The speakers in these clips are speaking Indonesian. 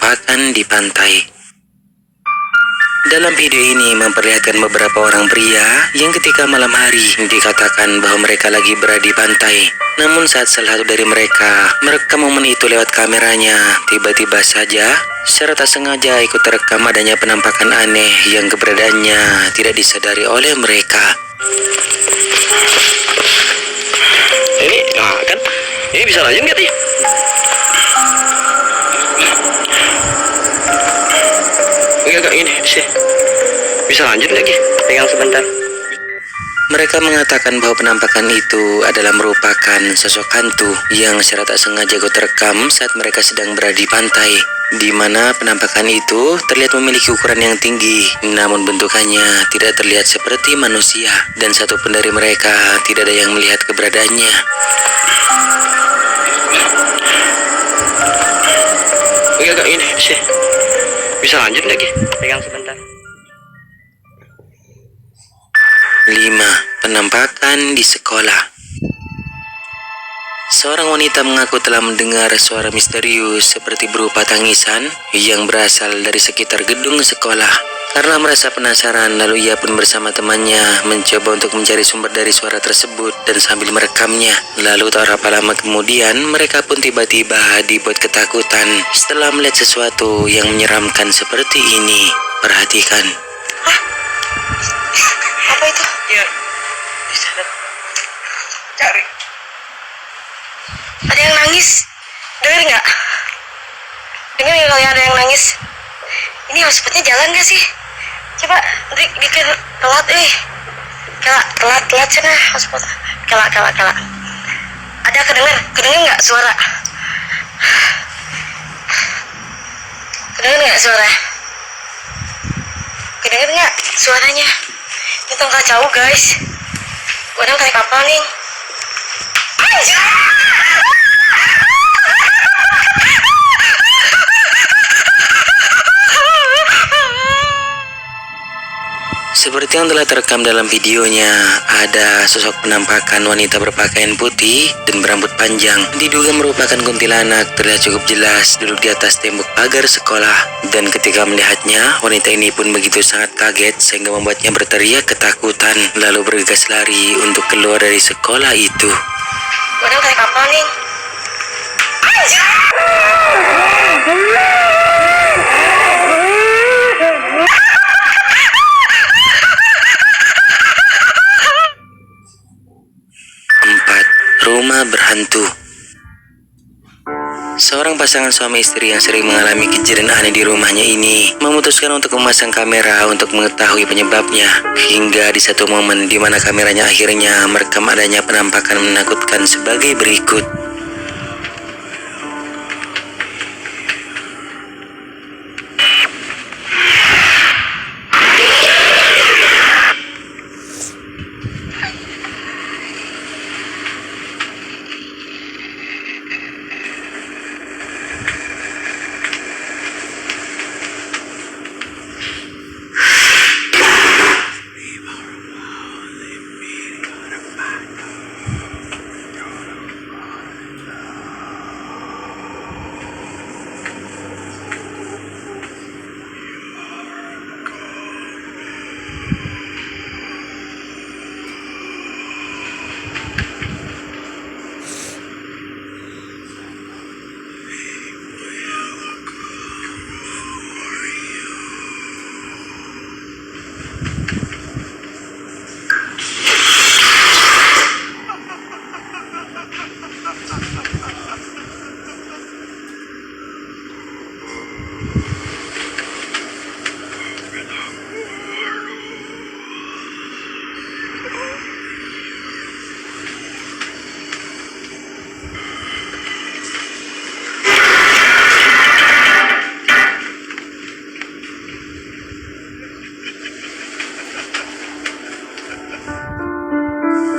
penampakan di pantai. Dalam video ini memperlihatkan beberapa orang pria yang ketika malam hari dikatakan bahwa mereka lagi berada di pantai. Namun saat salah satu dari mereka merekam momen itu lewat kameranya, tiba-tiba saja secara tak sengaja ikut terekam adanya penampakan aneh yang keberadaannya tidak disadari oleh mereka. Ini, nah kan, ini bisa lanjut nggak sih? Enggak ini sih. Bisa lanjut lagi, pegang sebentar. Mereka mengatakan bahwa penampakan itu adalah merupakan sosok hantu yang secara tak sengaja ikut terekam saat mereka sedang berada di pantai, di mana penampakan itu terlihat memiliki ukuran yang tinggi, namun bentukannya tidak terlihat seperti manusia, dan satu pun dari mereka tidak ada yang melihat keberadaannya. Enggak ini sih. Bisa lanjut lagi, pegang sebentar. 5. Penampakan di sekolah. Seorang wanita mengaku telah mendengar suara misterius seperti berupa tangisan yang berasal dari sekitar gedung sekolah. Karena merasa penasaran, lalu ia pun bersama temannya mencoba untuk mencari sumber dari suara tersebut dan sambil merekamnya. Lalu tak berapa lama kemudian, mereka pun tiba-tiba dibuat ketakutan setelah melihat sesuatu yang menyeramkan seperti ini. Perhatikan. Hah? Apa itu? Ya, di sana. Cari. Ada yang nangis. Dengar nggak? Dengar nggak kalau ada yang nangis? Ini hotspotnya jalan nggak sih? Coba dikit telat telat sana hotspot. Kelak. Ada kedengar nggak suara? Kedengar nggak suara? Kedengar nggak suaranya? Ini tongkat jauh guys. Gua kayak kapal nih. Anjir! Seperti yang telah terekam dalam videonya, ada sosok penampakan wanita berpakaian putih dan berambut panjang. Diduga merupakan kuntilanak, terlihat cukup jelas duduk di atas tembok pagar sekolah. Dan ketika melihatnya, wanita ini pun begitu sangat kaget sehingga membuatnya berteriak ketakutan, lalu bergegas lari untuk keluar dari sekolah itu. Gua kayak kapal nih. Anjir! Rumah berhantu. Seorang pasangan suami istri yang sering mengalami kejadian aneh di rumahnya ini memutuskan untuk memasang kamera untuk mengetahui penyebabnya. Hingga di satu momen di mana kameranya akhirnya merekam adanya penampakan menakutkan sebagai berikut.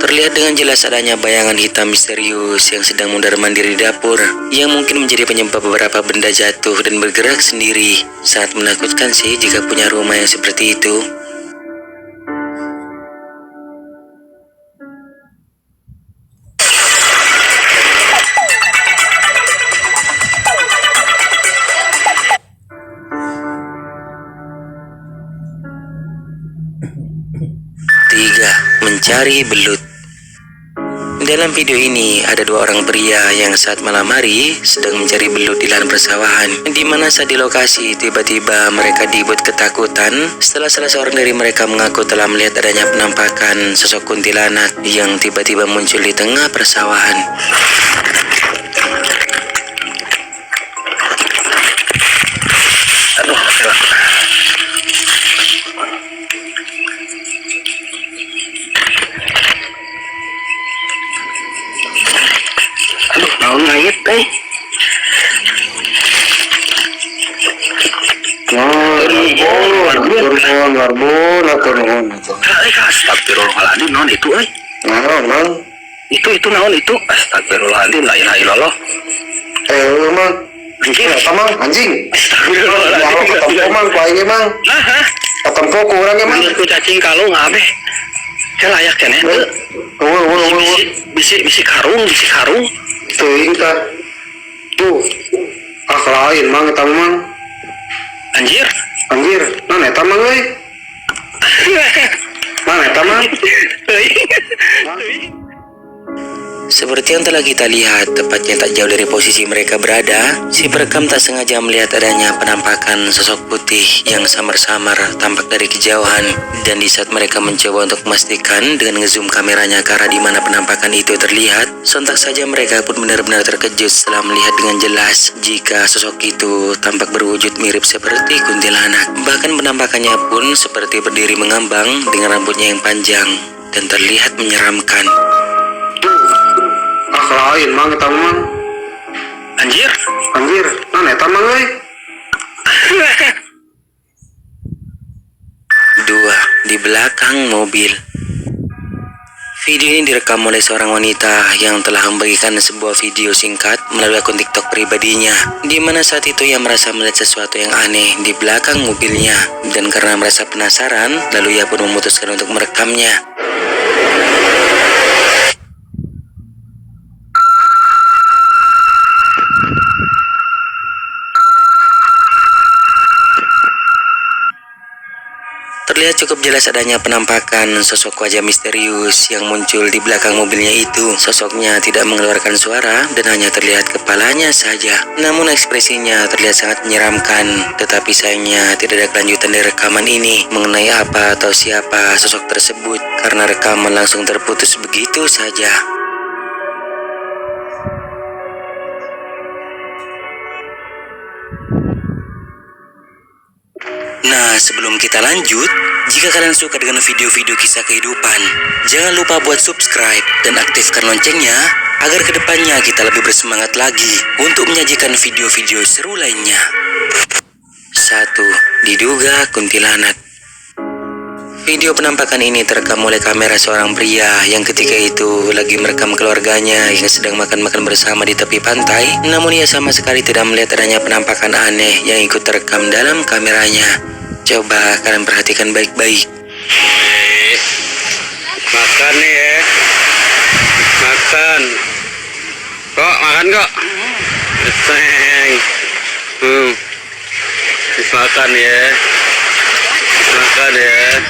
Terlihat dengan jelas adanya bayangan hitam misterius yang sedang mondar-mandir di dapur, yang mungkin menjadi penyebab beberapa benda jatuh dan bergerak sendiri. Sangat menakutkan sih jika punya rumah yang seperti itu. mencari belut. Dalam video ini ada dua orang pria yang saat malam hari sedang mencari belut di lahan persawahan, di mana saat di lokasi tiba-tiba mereka dibuat ketakutan setelah salah seorang dari mereka mengaku telah melihat adanya penampakan sosok kuntilanak yang tiba-tiba muncul di tengah persawahan. Aduh, naon ngait teh. Astagfirullahaladzim, naon itu itu naon itu, astagfirullahaladzim, la ilaha illallah. Mang, Anjing, mang, anjing. astagfirullahaladzim. Ketemu mang, ku aing mang. Nah, Ketemu ku urang ge mang. menurutku cacing kalung abe. Saya layak kan ya? Bisi karung. Teuing tah. Tuh. Lain mang eta mang. Anjir. Anjir, naon eta mang euy? Mang eta mang. Seperti yang telah kita lihat, tepatnya tak jauh dari posisi mereka berada, si perekam tak sengaja melihat adanya penampakan sosok putih yang samar-samar tampak dari kejauhan. Dan di saat mereka mencoba untuk memastikan dengan ngezoom kameranya ke arah di mana penampakan itu terlihat, sontak saja mereka pun benar-benar terkejut setelah melihat dengan jelas jika sosok itu tampak berwujud mirip seperti kuntilanak. Bahkan penampakannya pun seperti berdiri mengambang dengan rambutnya yang panjang dan terlihat menyeramkan. Lain mang eta mang. Anjir. Anjir, naon eta mang euy? 2. Di belakang mobil. Video ini direkam oleh seorang wanita yang telah membagikan sebuah video singkat melalui akun TikTok pribadinya, di mana saat itu ia merasa melihat sesuatu yang aneh di belakang mobilnya, dan karena merasa penasaran, lalu ia pun memutuskan untuk merekamnya. Terlihat cukup jelas adanya penampakan sosok wajah misterius yang muncul di belakang mobilnya itu. Sosoknya tidak mengeluarkan suara dan hanya terlihat kepalanya saja. Namun ekspresinya terlihat sangat menyeramkan. Tetapi sayangnya tidak ada kelanjutan dari rekaman ini mengenai apa atau siapa sosok tersebut, karena rekaman langsung terputus begitu saja. Nah, sebelum kita lanjut, jika kalian suka dengan video-video kisah kehidupan, jangan lupa buat subscribe dan aktifkan loncengnya agar kedepannya kita lebih bersemangat lagi untuk menyajikan video-video seru lainnya. 1. Diduga kuntilanak. Video penampakan ini terekam oleh kamera seorang pria yang ketika itu lagi merekam keluarganya yang sedang makan-makan bersama di tepi pantai. Namun ia sama sekali tidak melihat adanya penampakan aneh yang ikut terekam dalam kameranya. Coba kalian perhatikan baik-baik. Makan nih ya. Makan. Kok makan kok? Seng. Makan ya. Makan ya.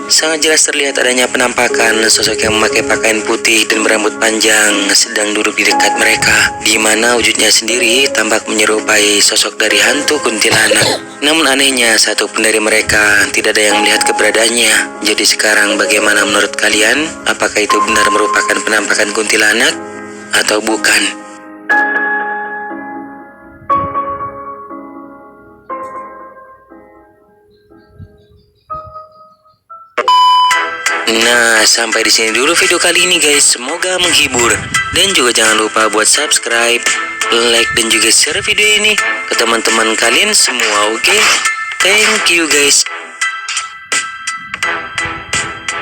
Sangat jelas terlihat adanya penampakan sosok yang memakai pakaian putih dan berambut panjang sedang duduk di dekat mereka, di mana wujudnya sendiri tampak menyerupai sosok dari hantu kuntilanak. Namun anehnya satu pun dari mereka tidak ada yang melihat keberadaannya. Jadi sekarang bagaimana menurut kalian? Apakah itu benar merupakan penampakan kuntilanak atau bukan? Nah, sampai di sini dulu video kali ini guys. Semoga menghibur dan juga jangan lupa buat subscribe, like dan juga share video ini ke teman-teman kalian semua, oke? Thank you guys.